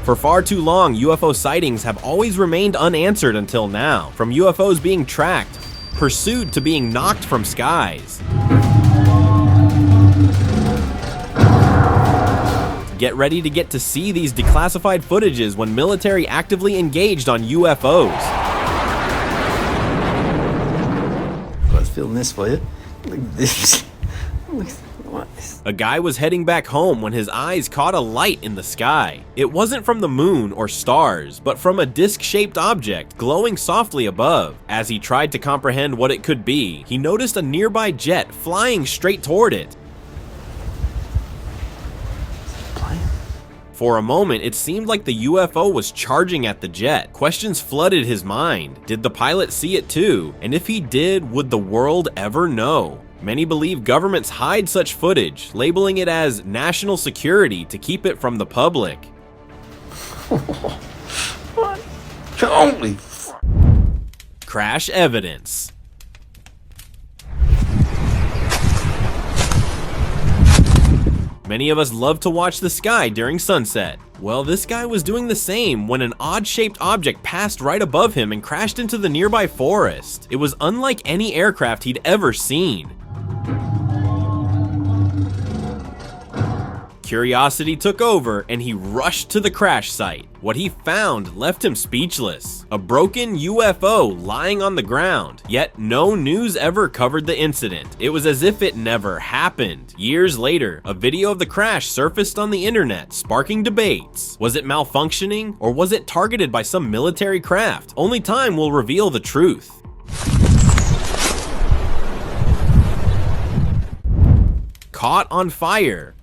For far too long, UFO sightings have always remained unanswered until now, from UFOs being tracked, pursued to being knocked from skies. Get ready to get to see these declassified footages when military actively engaged on UFOs. I was feeling this for you. Look at this. A guy was heading back home when his eyes caught a light in the sky. It wasn't from the moon or stars, but from a disc-shaped object glowing softly above. As he tried to comprehend what it could be, he noticed a nearby jet flying straight toward it. For a moment, it seemed like the UFO was charging at the jet. Questions flooded his mind. Did the pilot see it too? And if he did, would the world ever know? Many believe governments hide such footage, labeling it as national security to keep it from the public. What? Holy Crash evidence. Many of us love to watch the sky during sunset. Well, this guy was doing the same when an odd-shaped object passed right above him and crashed into the nearby forest. It was unlike any aircraft he'd ever seen. Curiosity took over and he rushed to the crash site. What he found left him speechless. A broken UFO lying on the ground, yet no news ever covered the incident. It was as if it never happened. Years later, a video of the crash surfaced on the internet, sparking debates. Was it malfunctioning, or was it targeted by some military craft? Only time will reveal the truth. Caught on fire.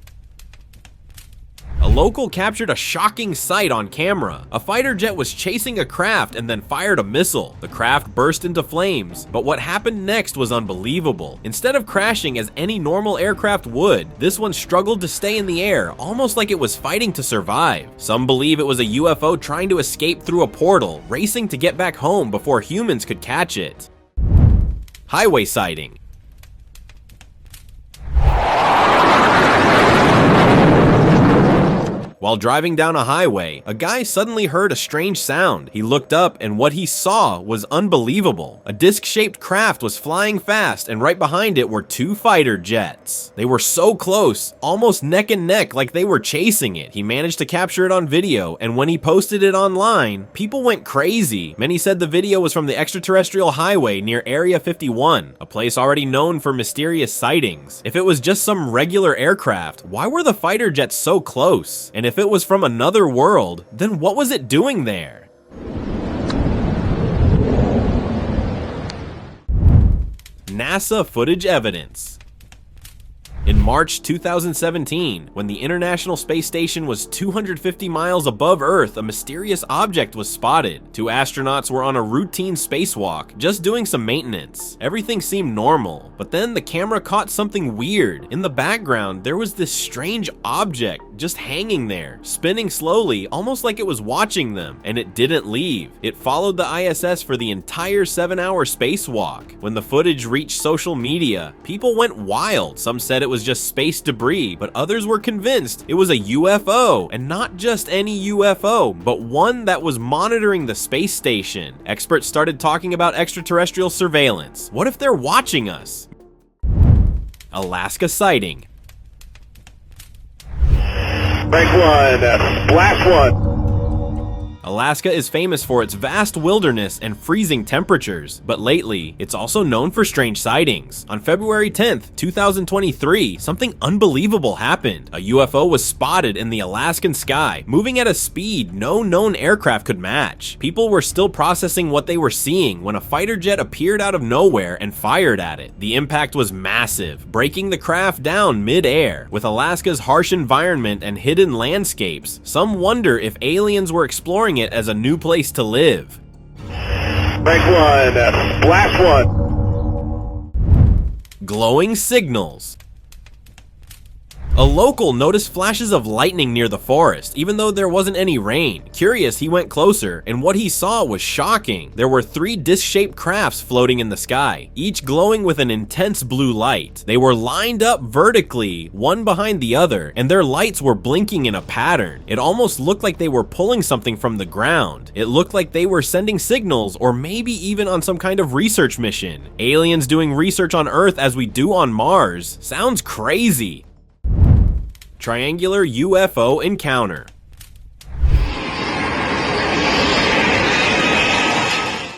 A local captured a shocking sight on camera. A fighter jet was chasing a craft and then fired a missile. The craft burst into flames, but what happened next was unbelievable. Instead of crashing as any normal aircraft would, this one struggled to stay in the air, almost like it was fighting to survive. Some believe it was a UFO trying to escape through a portal, racing to get back home before humans could catch it. Highway sighting. While driving down a highway, a guy suddenly heard a strange sound. He looked up and what he saw was unbelievable. A disc-shaped craft was flying fast and right behind it were two fighter jets. They were so close, almost neck and neck like they were chasing it. He managed to capture it on video, and when he posted it online, people went crazy. Many said the video was from the extraterrestrial highway near Area 51, a place already known for mysterious sightings. If it was just some regular aircraft, why were the fighter jets so close? And if it was from another world, then what was it doing there? NASA footage evidence. In March 2017, when the International Space Station was 250 miles above Earth, a mysterious object was spotted. Two astronauts were on a routine spacewalk, just doing some maintenance. Everything seemed normal, but then the camera caught something weird. In the background, there was this strange object just hanging there, spinning slowly, almost like it was watching them, and it didn't leave. It followed the ISS for the entire 7-hour spacewalk. When the footage reached social media, people went wild. Some said it was just space debris, but others were convinced it was a UFO, and not just any UFO, but one that was monitoring the space station. Experts started talking about extraterrestrial surveillance. What if they're watching us? Alaska sighting. Break one, blast one. Alaska is famous for its vast wilderness and freezing temperatures, but lately, it's also known for strange sightings. On February 10th, 2023, something unbelievable happened. A UFO was spotted in the Alaskan sky, moving at a speed no known aircraft could match. People were still processing what they were seeing when a fighter jet appeared out of nowhere and fired at it. The impact was massive, breaking the craft down mid-air. With Alaska's harsh environment and hidden landscapes, some wonder if aliens were exploring it as a new place to live. Break one, blast one. Glowing signals. A local noticed flashes of lightning near the forest, even though there wasn't any rain. Curious, he went closer, and what he saw was shocking. There were 3 disc-shaped crafts floating in the sky, each glowing with an intense blue light. They were lined up vertically, one behind the other, and their lights were blinking in a pattern. It almost looked like they were pulling something from the ground. It looked like they were sending signals, or maybe even on some kind of research mission. Aliens doing research on Earth as we do on Mars. Sounds crazy. Triangular UFO encounter.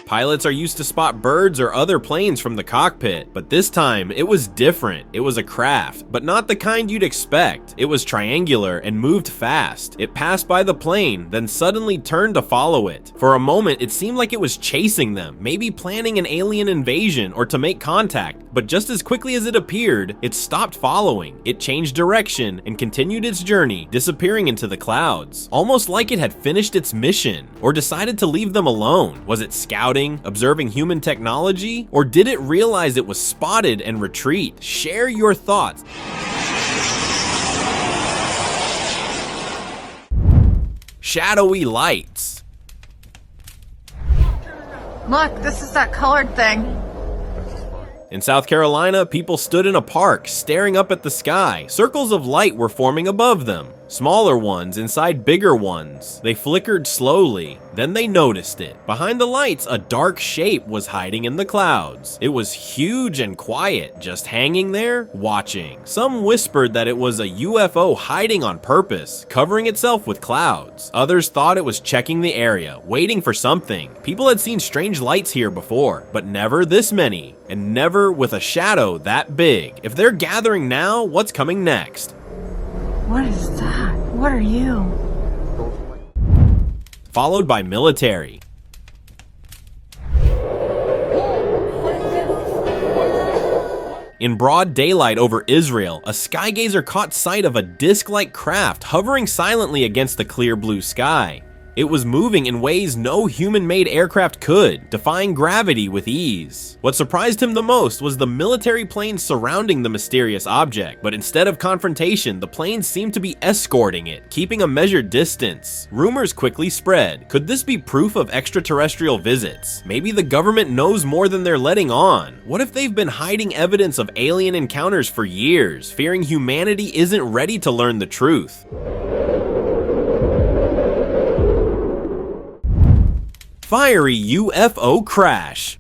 Pilots are used to spot birds or other planes from the cockpit, but this time it was different. It was a craft, but not the kind you'd expect. It was triangular and moved fast. It passed by the plane, then suddenly turned to follow it. For a moment, it seemed like it was chasing them, maybe planning an alien invasion or to make contact, but just as quickly as it appeared, it stopped following. It changed direction and continued its journey, disappearing into the clouds, almost like it had finished its mission, or decided to leave them alone. Was it scouting? Observing human technology? Or did it realize it was spotted and retreat? Share your thoughts. Shadowy lights. Look, this is that colored thing. In South Carolina, people stood in a park, staring up at the sky. Circles of light were forming above them. Smaller ones inside bigger ones. They flickered slowly, then they noticed it. Behind the lights, a dark shape was hiding in the clouds. It was huge and quiet, just hanging there, watching. Some whispered that it was a UFO hiding on purpose, covering itself with clouds. Others thought it was checking the area, waiting for something. People had seen strange lights here before, but never this many, and never with a shadow that big. If they're gathering now, what's coming next? What is that? What are you? Followed by military. In broad daylight over Israel, a skygazer caught sight of a disc-like craft hovering silently against the clear blue sky. It was moving in ways no human-made aircraft could, defying gravity with ease. What surprised him the most was the military planes surrounding the mysterious object, but instead of confrontation, the planes seemed to be escorting it, keeping a measured distance. Rumors quickly spread. Could this be proof of extraterrestrial visits? Maybe the government knows more than they're letting on. What if they've been hiding evidence of alien encounters for years, fearing humanity isn't ready to learn the truth? Fiery UFO crash.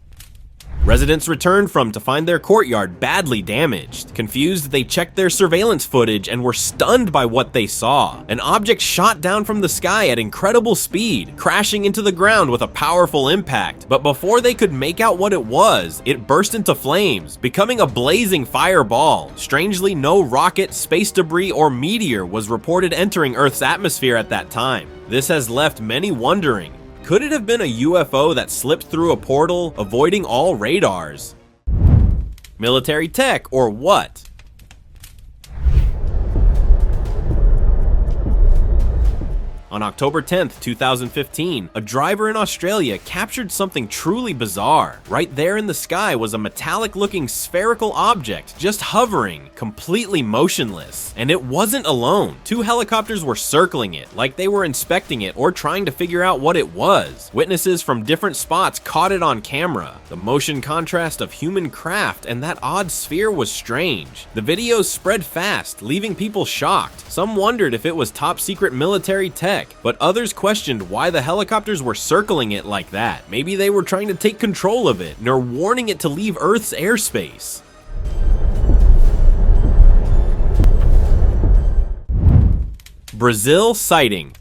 Residents returned to find their courtyard badly damaged. Confused, they checked their surveillance footage and were stunned by what they saw. An object shot down from the sky at incredible speed, crashing into the ground with a powerful impact. But before they could make out what it was, it burst into flames, becoming a blazing fireball. Strangely, no rocket, space debris, or meteor was reported entering Earth's atmosphere at that time. This has left many wondering, could it have been a UFO that slipped through a portal, avoiding all radars? Military tech, or what? On October 10th, 2015, a driver in Australia captured something truly bizarre. Right there in the sky was a metallic-looking spherical object just hovering, completely motionless. And it wasn't alone. 2 helicopters were circling it, like they were inspecting it or trying to figure out what it was. Witnesses from different spots caught it on camera. The motion contrast of human craft and that odd sphere was strange. The videos spread fast, leaving people shocked. Some wondered if it was top-secret military tech, but others questioned why the helicopters were circling it like that. Maybe they were trying to take control of it, nor warning it to leave Earth's airspace. Brazil sighting.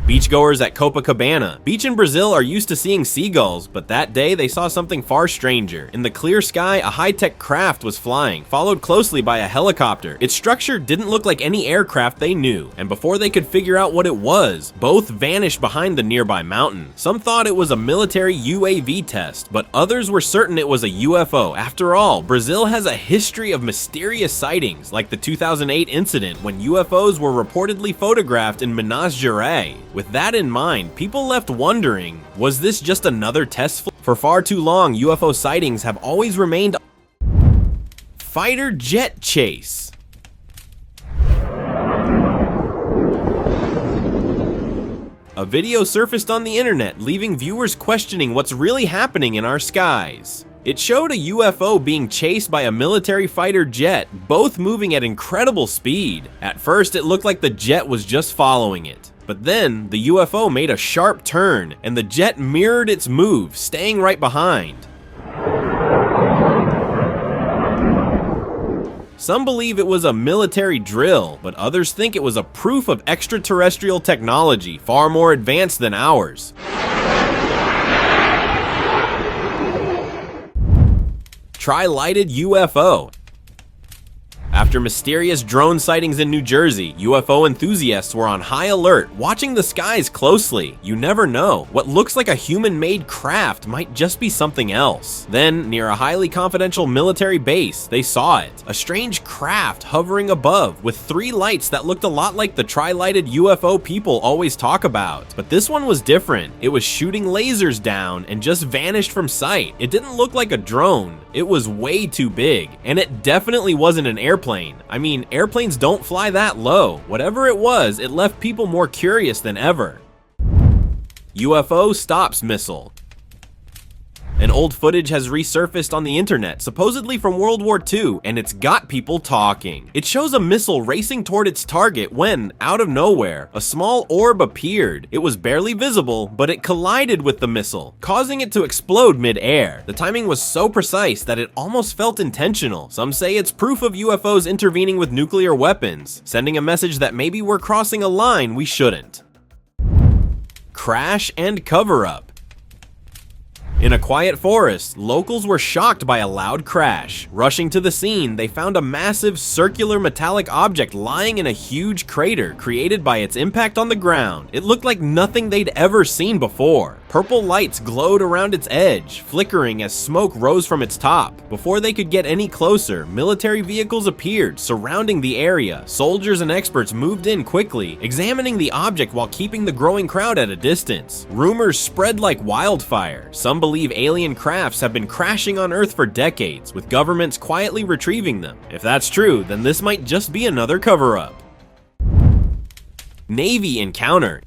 Beachgoers at Copacabana Beach in Brazil are used to seeing seagulls, but that day they saw something far stranger. In the clear sky, a high-tech craft was flying, followed closely by a helicopter. Its structure didn't look like any aircraft they knew, and before they could figure out what it was, both vanished behind the nearby mountain. Some thought it was a military UAV test, but others were certain it was a UFO. After all, Brazil has a history of mysterious sightings, like the 2008 incident when UFOs were reportedly photographed in Minas Gerais. With that in mind, people left wondering, was this just another test flight? For far too long, UFO sightings have always remained fighter jet chase. a video surfaced on the internet, leaving viewers questioning what's really happening in our skies. It showed a UFO being chased by a military fighter jet, both moving at incredible speed. At first, it looked like the jet was just following it. But then, the UFO made a sharp turn, and the jet mirrored its move, staying right behind. Some believe it was a military drill, but others think it was a proof of extraterrestrial technology, far more advanced than ours. Tri-lighted UFO. After mysterious drone sightings in New Jersey, UFO enthusiasts were on high alert, watching the skies closely. You never know. What looks like a human-made craft might just be something else. Then, near a highly confidential military base, they saw it. A strange craft hovering above, with 3 lights that looked a lot like the tri-lighted UFO people always talk about. But this one was different. It was shooting lasers down and just vanished from sight. It didn't look like a drone. It was way too big, and it definitely wasn't an airplane. I mean, airplanes don't fly that low. Whatever it was, it left people more curious than ever. UFO stops missile. An old footage has resurfaced on the internet, supposedly from World War II, and it's got people talking. It shows a missile racing toward its target when, out of nowhere, a small orb appeared. It was barely visible, but it collided with the missile, causing it to explode mid-air. The timing was so precise that it almost felt intentional. Some say it's proof of UFOs intervening with nuclear weapons, sending a message that maybe we're crossing a line we shouldn't. Crash and cover-up. In a quiet forest, locals were shocked by a loud crash. Rushing to the scene, they found a massive circular metallic object lying in a huge crater created by its impact on the ground. It looked like nothing they'd ever seen before. Purple lights glowed around its edge, flickering as smoke rose from its top. Before they could get any closer, military vehicles appeared, surrounding the area. Soldiers and experts moved in quickly, examining the object while keeping the growing crowd at a distance. Rumors spread like wildfire. Some believe alien crafts have been crashing on Earth for decades, with governments quietly retrieving them. If that's true, then this might just be another cover-up. Navy encounter.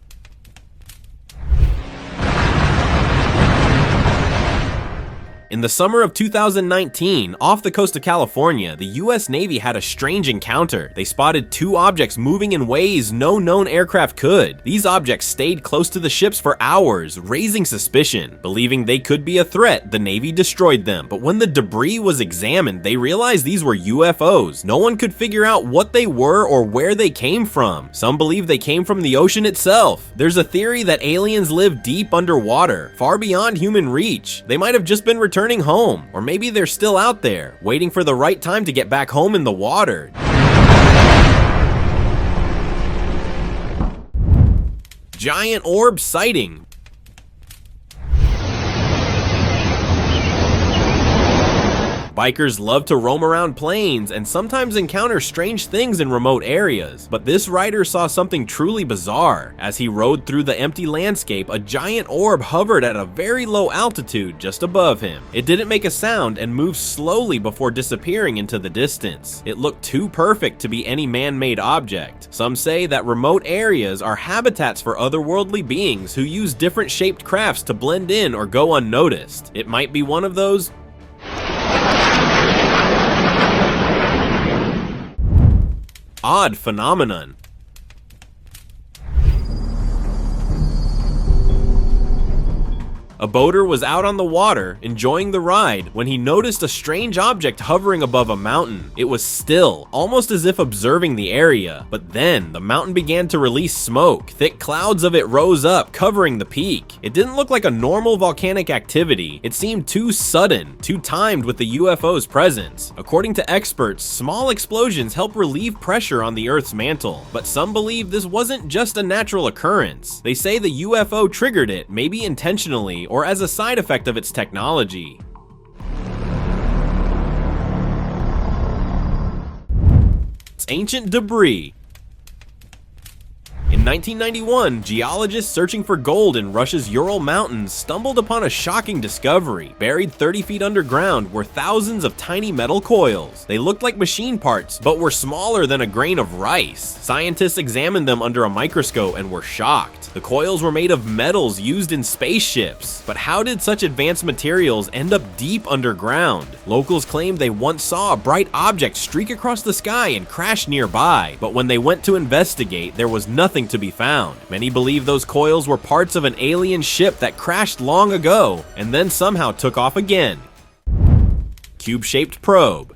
In the summer of 2019, off the coast of California, the US Navy had a strange encounter. They spotted 2 objects moving in ways no known aircraft could. These objects stayed close to the ships for hours, raising suspicion. Believing they could be a threat, the Navy destroyed them. But when the debris was examined, they realized these were UFOs. No one could figure out what they were or where they came from. Some believe they came from the ocean itself. There's a theory that aliens live deep underwater, far beyond human reach. They might have just been returning home, or maybe they're still out there, waiting for the right time to get back home in the water. Giant orb sighting. Bikers love to roam around plains and sometimes encounter strange things in remote areas, but this rider saw something truly bizarre. As he rode through the empty landscape, a giant orb hovered at a very low altitude just above him. It didn't make a sound and moved slowly before disappearing into the distance. It looked too perfect to be any man-made object. Some say that remote areas are habitats for otherworldly beings who use different shaped crafts to blend in or go unnoticed. It might be one of those. Odd phenomenon. A boater was out on the water, enjoying the ride, when he noticed a strange object hovering above a mountain. It was still, almost as if observing the area. But then, the mountain began to release smoke. Thick clouds of it rose up, covering the peak. It didn't look like a normal volcanic activity. It seemed too sudden, too timed with the UFO's presence. According to experts, small explosions help relieve pressure on the Earth's mantle. But some believe this wasn't just a natural occurrence. They say the UFO triggered it, maybe intentionally, or as a side effect of its technology. It's ancient debris. In 1991, geologists searching for gold in Russia's Ural Mountains stumbled upon a shocking discovery. Buried 30 feet underground were thousands of tiny metal coils. They looked like machine parts, but were smaller than a grain of rice. Scientists examined them under a microscope and were shocked. The coils were made of metals used in spaceships. But how did such advanced materials end up deep underground? Locals claimed they once saw a bright object streak across the sky and crash nearby, but when they went to investigate, there was nothing to be found. Many believe those coils were parts of an alien ship that crashed long ago and then somehow took off again. Cube-shaped probe.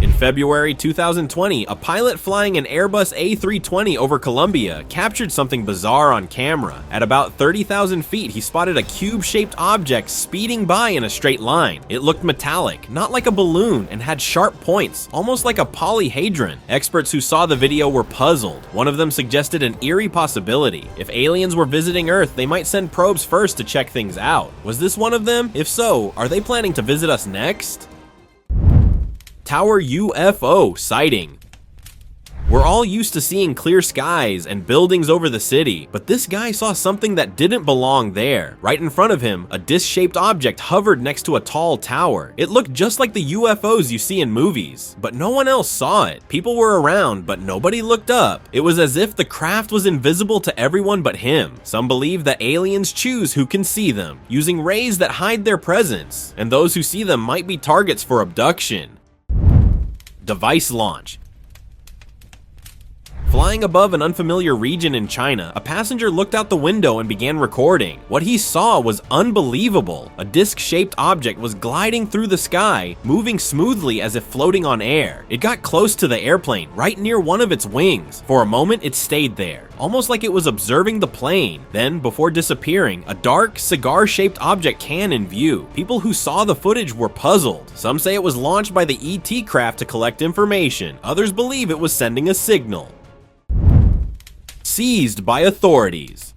In February 2020, a pilot flying an Airbus A320 over Colombia captured something bizarre on camera. At about 30,000 feet, he spotted a cube-shaped object speeding by in a straight line. It looked metallic, not like a balloon, and had sharp points, almost like a polyhedron. Experts who saw the video were puzzled. One of them suggested an eerie possibility. If aliens were visiting Earth, they might send probes first to check things out. Was this one of them? If so, are they planning to visit us next? Tower UFO sighting. We're all used to seeing clear skies and buildings over the city, but this guy saw something that didn't belong there. Right in front of him, a disc-shaped object hovered next to a tall tower. It looked just like the UFOs you see in movies, but no one else saw it. People were around, but nobody looked up. It was as if the craft was invisible to everyone but him. Some believe that aliens choose who can see them, using rays that hide their presence, and those who see them might be targets for abduction. Device launch. Flying above an unfamiliar region in China, a passenger looked out the window and began recording. What he saw was unbelievable. A disc-shaped object was gliding through the sky, moving smoothly as if floating on air. It got close to the airplane, right near one of its wings. For a moment, it stayed there, almost like it was observing the plane. Then, before disappearing, a dark, cigar-shaped object came in view. People who saw the footage were puzzled. Some say it was launched by the ET craft to collect information. Others believe it was sending a signal. Seized by authorities.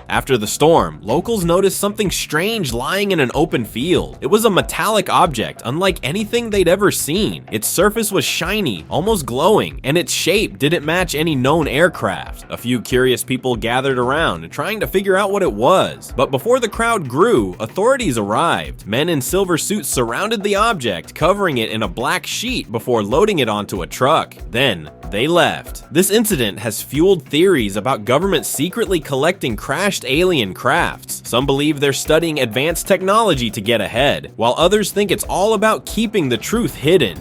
After the storm, locals noticed something strange lying in an open field. It was a metallic object, unlike anything they'd ever seen. Its surface was shiny, almost glowing, and its shape didn't match any known aircraft. A few curious people gathered around, trying to figure out what it was. But before the crowd grew, authorities arrived. Men in silver suits surrounded the object, covering it in a black sheet before loading it onto a truck. Then, they left. This incident has fueled theories about governments secretly collecting crashed alien crafts. Some believe they're studying advanced technology to get ahead, while others think it's all about keeping the truth hidden.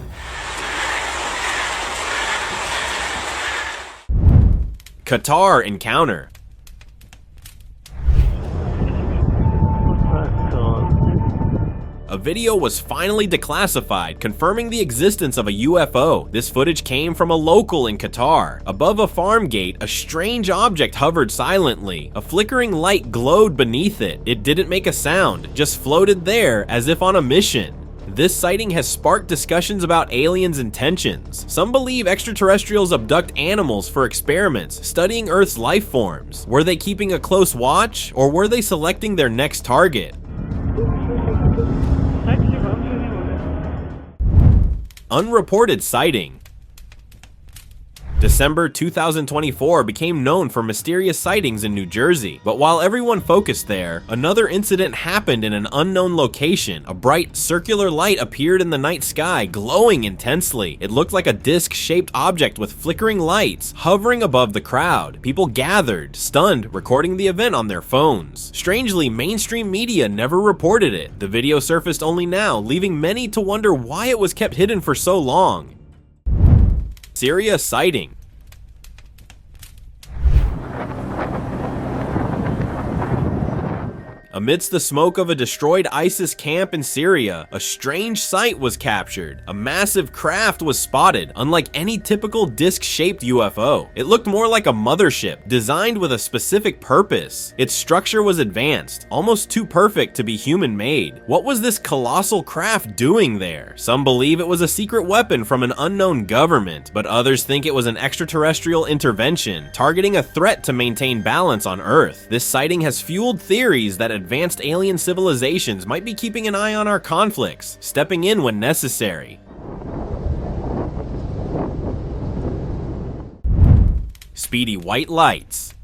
Qatar encounter. A video was finally declassified, confirming the existence of a UFO. This footage came from a local in Qatar. Above a farm gate, a strange object hovered silently. A flickering light glowed beneath it. It didn't make a sound, just floated there as if on a mission. This sighting has sparked discussions about aliens' intentions. Some believe extraterrestrials abduct animals for experiments, studying Earth's life forms. Were they keeping a close watch, or were they selecting their next target? Unreported sighting. December 2024 became known for mysterious sightings in New Jersey, but while everyone focused there, another incident happened in an unknown location. A bright circular light appeared in the night sky, glowing intensely. It looked like a disc-shaped object with flickering lights hovering above the crowd. People gathered, stunned, recording the event on their phones. Strangely, mainstream media never reported it. The video surfaced only now, leaving many to wonder why it was kept hidden for so long. Syria sighting. Amidst the smoke of a destroyed ISIS camp in Syria, a strange sight was captured. A massive craft was spotted, unlike any typical disc-shaped UFO. It looked more like a mothership, designed with a specific purpose. Its structure was advanced, almost too perfect to be human-made. What was this colossal craft doing there? Some believe it was a secret weapon from an unknown government, but others think it was an extraterrestrial intervention, targeting a threat to maintain balance on Earth. This sighting has fueled theories that advanced alien civilizations might be keeping an eye on our conflicts, stepping in when necessary. speedy white lights.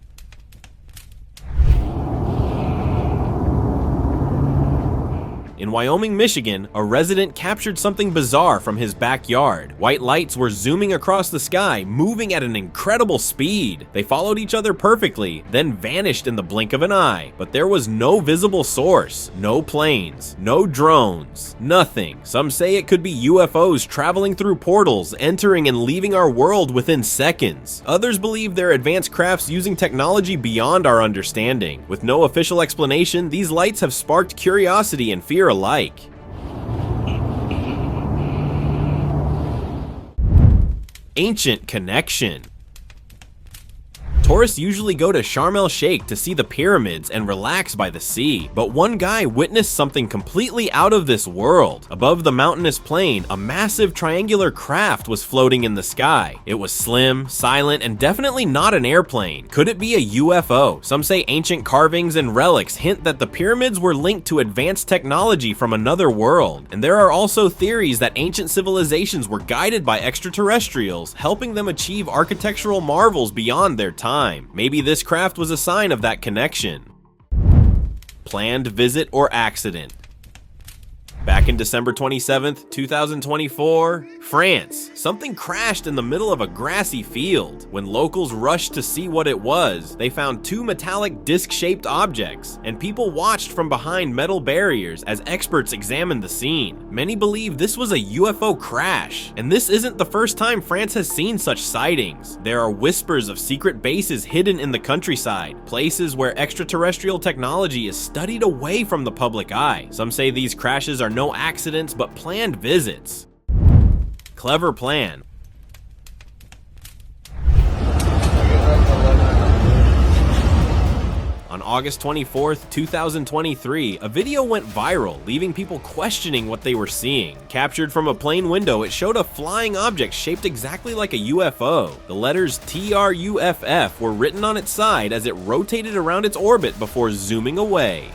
In Wyoming, Michigan, a resident captured something bizarre from his backyard. White lights were zooming across the sky, moving at an incredible speed. They followed each other perfectly, then vanished in the blink of an eye. But there was no visible source, no planes, no drones, nothing. Some say it could be UFOs traveling through portals, entering and leaving our world within seconds. Others believe they're advanced crafts using technology beyond our understanding. With no official explanation, these lights have sparked curiosity and fear alike. Ancient connection. Tourists usually go to Sharm el-Sheikh to see the pyramids and relax by the sea, but one guy witnessed something completely out of this world. Above the mountainous plain, a massive triangular craft was floating in the sky. It was slim, silent, and definitely not an airplane. Could it be a UFO? Some say ancient carvings and relics hint that the pyramids were linked to advanced technology from another world. And there are also theories that ancient civilizations were guided by extraterrestrials, helping them achieve architectural marvels beyond their time. Maybe this craft was a sign of that connection. Planned visit or accident. Back in December 27th, 2024, France, something crashed in the middle of a grassy field. When locals rushed to see what it was, they found two metallic disc-shaped objects, and people watched from behind metal barriers as experts examined the scene. Many believe this was a UFO crash, and this isn't the first time France has seen such sightings. There are whispers of secret bases hidden in the countryside, places where extraterrestrial technology is studied away from the public eye. Some say these crashes are no accidents but planned visits. Clever plan. On August 24th, 2023, a video went viral, leaving people questioning what they were seeing. Captured from a plane window, it showed a flying object shaped exactly like a UFO. The letters TRUFF were written on its side as it rotated around its orbit before zooming away.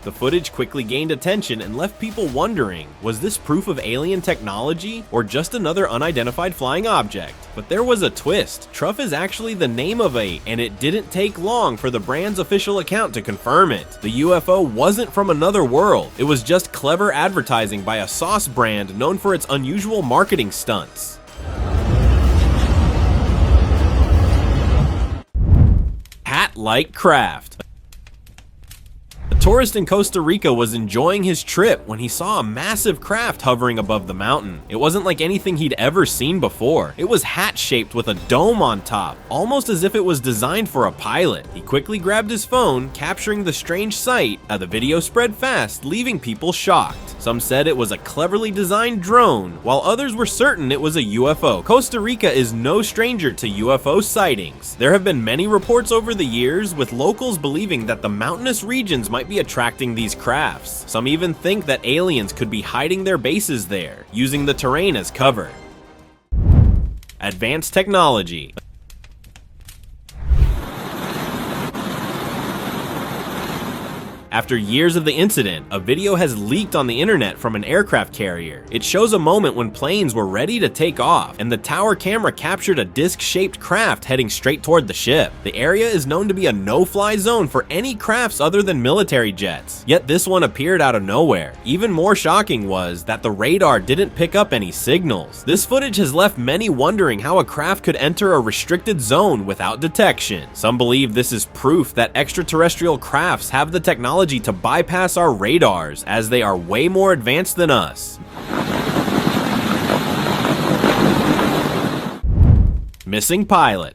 The footage quickly gained attention and left people wondering, was this proof of alien technology or just another unidentified flying object? But there was a twist. Truff is actually the name of and it didn't take long for the brand's official account to confirm it. The UFO wasn't from another world. It was just clever advertising by a sauce brand known for its unusual marketing stunts. Hat-like craft. A tourist in Costa Rica was enjoying his trip when he saw a massive craft hovering above the mountain. It wasn't like anything he'd ever seen before. It was hat-shaped with a dome on top, almost as if it was designed for a pilot. He quickly grabbed his phone, capturing the strange sight. The video spread fast, leaving people shocked. Some said it was a cleverly designed drone, while others were certain it was a UFO. Costa Rica is no stranger to UFO sightings. There have been many reports over the years, with locals believing that the mountainous regions might be attracting these crafts. Some even think that aliens could be hiding their bases there, using the terrain as cover. Advanced technology. After years of the incident, a video has leaked on the internet from an aircraft carrier. It shows a moment when planes were ready to take off, and the tower camera captured a disc-shaped craft heading straight toward the ship. The area is known to be a no-fly zone for any crafts other than military jets, yet this one appeared out of nowhere. Even more shocking was that the radar didn't pick up any signals. This footage has left many wondering how a craft could enter a restricted zone without detection. Some believe this is proof that extraterrestrial crafts have the technology to bypass our radars, as they are way more advanced than us. Missing pilot.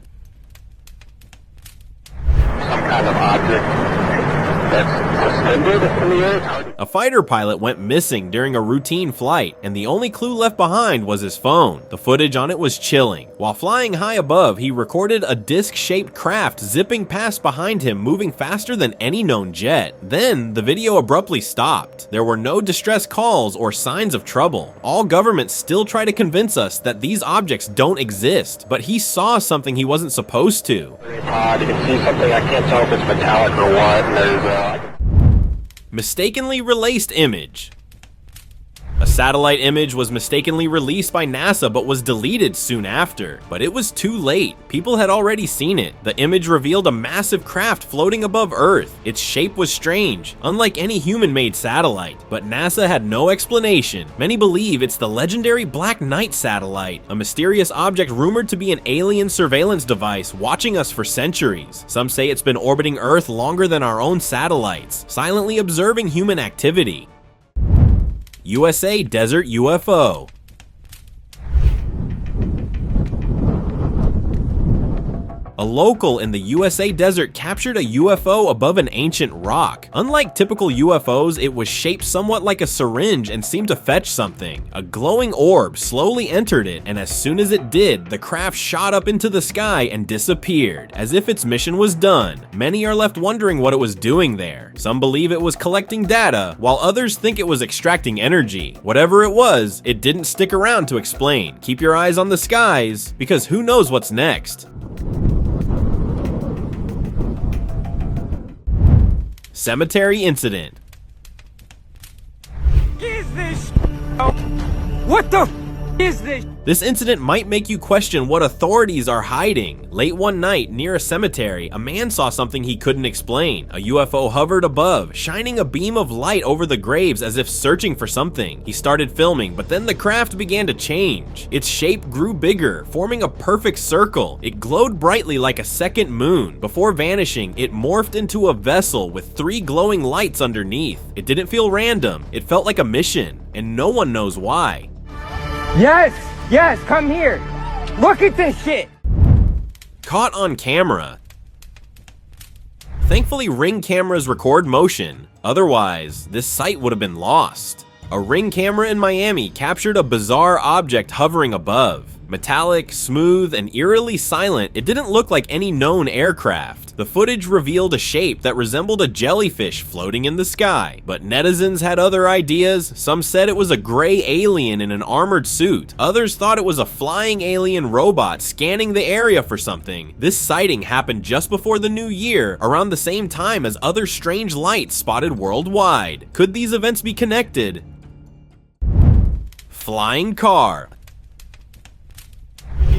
Some kind of object that's suspended in the air. A fighter pilot went missing during a routine flight, and the only clue left behind was his phone. The footage on it was chilling. While flying high above, he recorded a disc-shaped craft zipping past behind him, moving faster than any known jet. Then, the video abruptly stopped. There were no distress calls or signs of trouble. All governments still try to convince us that these objects don't exist, but he saw something he wasn't supposed to. You can see something, I can't tell if it's metallic or what, and there's Mistakenly released image. A satellite image was mistakenly released by NASA but was deleted soon after. But it was too late. People had already seen it. The image revealed a massive craft floating above Earth. Its shape was strange, unlike any human-made satellite, but NASA had no explanation. Many believe it's the legendary Black Knight satellite, a mysterious object rumored to be an alien surveillance device watching us for centuries. Some say it's been orbiting Earth longer than our own satellites, silently observing human activity. USA Desert UFO. A local in the USA desert captured a UFO above an ancient rock. Unlike typical UFOs, it was shaped somewhat like a syringe and seemed to fetch something. A glowing orb slowly entered it, and as soon as it did, the craft shot up into the sky and disappeared, as if its mission was done. Many are left wondering what it was doing there. Some believe it was collecting data, while others think it was extracting energy. Whatever it was, it didn't stick around to explain. Keep your eyes on the skies, because who knows what's next. Cemetery incident. Is this? What the is this? This incident might make you question what authorities are hiding. Late one night, near a cemetery, a man saw something he couldn't explain. A UFO hovered above, shining a beam of light over the graves as if searching for something. He started filming, but then the craft began to change. Its shape grew bigger, forming a perfect circle. It glowed brightly like a second moon. Before vanishing, it morphed into a vessel with 3 glowing lights underneath. It didn't feel random. It felt like a mission, and no one knows why. Yes, come here. Look at this shit. Caught on camera. Thankfully, Ring cameras record motion. Otherwise, this sight would have been lost. A Ring camera in Miami captured a bizarre object hovering above. Metallic, smooth, and eerily silent, it didn't look like any known aircraft. The footage revealed a shape that resembled a jellyfish floating in the sky. But netizens had other ideas. Some said it was a gray alien in an armored suit. Others thought it was a flying alien robot scanning the area for something. This sighting happened just before the new year, around the same time as other strange lights spotted worldwide. Could these events be connected? Flying car.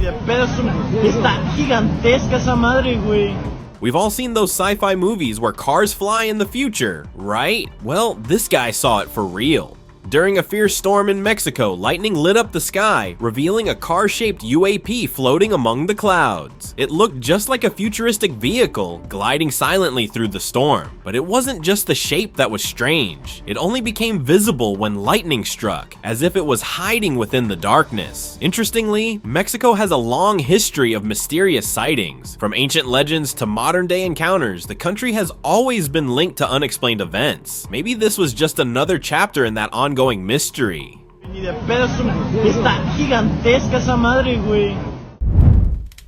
Está gigantesca esa madre, güey. We've all seen those sci-fi movies where cars fly in the future, right? Well, this guy saw it for real. During a fierce storm in Mexico, lightning lit up the sky, revealing a car-shaped UAP floating among the clouds. It looked just like a futuristic vehicle, gliding silently through the storm. But it wasn't just the shape that was strange. It only became visible when lightning struck, as if it was hiding within the darkness. Interestingly, Mexico has a long history of mysterious sightings. From ancient legends to modern-day encounters, the country has always been linked to unexplained events. Maybe this was just another chapter in that ongoing mystery. Está gigantesca esa madre, güey.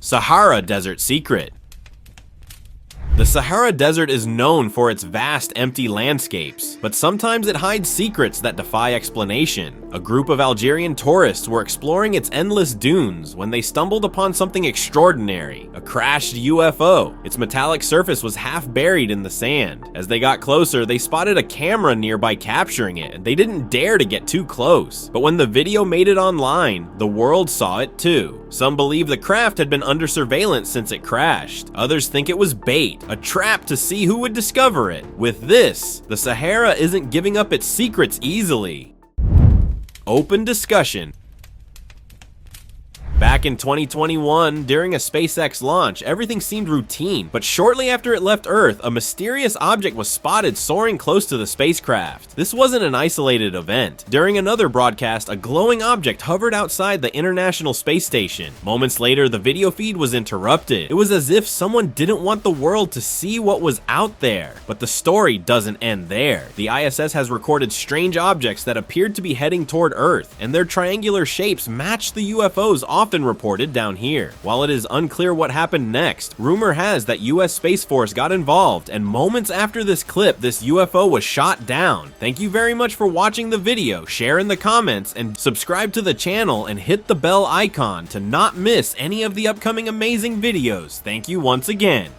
Sahara Desert Secret. The Sahara Desert is known for its vast, empty landscapes, but sometimes it hides secrets that defy explanation. A group of Algerian tourists were exploring its endless dunes when they stumbled upon something extraordinary, a crashed UFO. Its metallic surface was half buried in the sand. As they got closer, they spotted a camera nearby capturing it, and they didn't dare to get too close. But when the video made it online, the world saw it too. Some believe the craft had been under surveillance since it crashed. Others think it was bait, a trap to see who would discover it. With this, the Sahara isn't giving up its secrets easily. Open discussion. Back in 2021, during a SpaceX launch, everything seemed routine, but shortly after it left Earth, a mysterious object was spotted soaring close to the spacecraft. This wasn't an isolated event. During another broadcast, a glowing object hovered outside the International Space Station. Moments later, the video feed was interrupted. It was as if someone didn't want the world to see what was out there. But the story doesn't end there. The ISS has recorded strange objects that appeared to be heading toward Earth, and their triangular shapes match the UFOs often reported down here. While it is unclear what happened next, rumor has that US Space Force got involved, and moments after this clip, this UFO was shot down. Thank you very much for watching the video, share in the comments, and subscribe to the channel and hit the bell icon to not miss any of the upcoming amazing videos. Thank you once again.